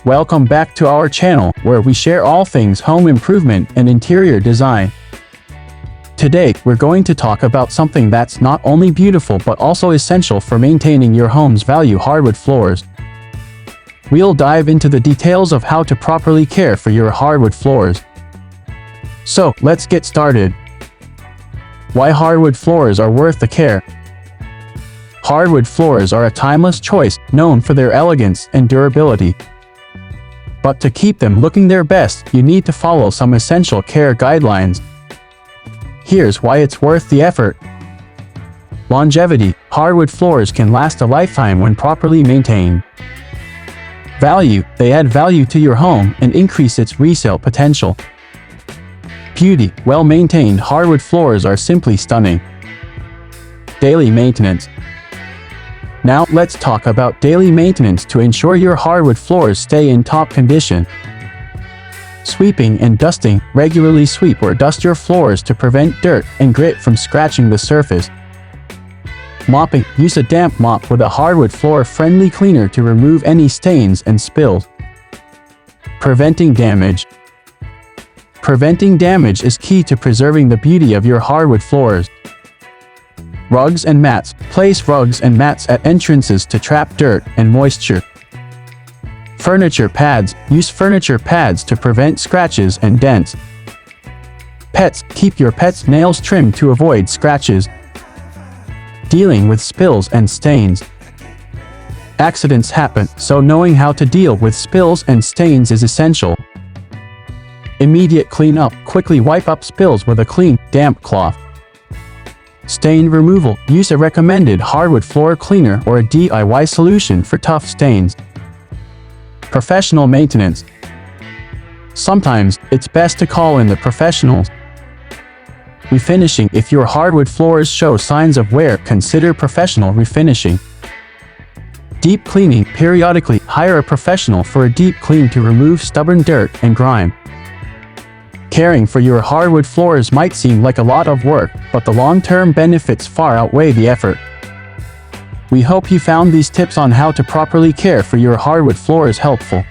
welcome back to our channel where we share all things home improvement and interior design. Today, we're going to talk about something that's not only beautiful but also essential for maintaining your home's value: hardwood floors. We'll dive into the details of how to properly care for your hardwood floors. So, let's get started. Why hardwood floors are worth the care. Hardwood floors are a timeless choice, known for their elegance and durability. But to keep them looking their best, you need to follow some essential care guidelines. Here's why it's worth the effort. Longevity: hardwood floors can last a lifetime when properly maintained. Value: they add value to your home and increase its resale potential. Beauty: well-maintained hardwood floors are simply stunning. Daily maintenance. Now, let's talk about daily maintenance to ensure your hardwood floors stay in top condition. Sweeping and dusting: regularly sweep or dust your floors to prevent dirt and grit from scratching the surface. Mopping: use a damp mop with a hardwood floor-friendly cleaner to remove any stains and spills. Preventing damage. Preventing damage is key to preserving the beauty of your hardwood floors. Rugs and mats: place rugs and mats at entrances to trap dirt and moisture. Furniture pads: use furniture pads to prevent scratches and dents. Pets: keep your pet's nails trimmed to avoid scratches. Dealing with spills and stains. Accidents happen, so knowing how to deal with spills and stains is essential. Immediate cleanup: quickly wipe up spills with a clean, damp cloth. Stain removal: use a recommended hardwood floor cleaner or a DIY solution for tough stains. Professional maintenance. Sometimes, it's best to call in the professionals. Refinishing: if your hardwood floors show signs of wear, consider professional refinishing. Deep cleaning: periodically hire a professional for a deep clean to remove stubborn dirt and grime. Caring for your hardwood floors might seem like a lot of work, but the long-term benefits far outweigh the effort. We hope you found these tips on how to properly care for your hardwood floors helpful.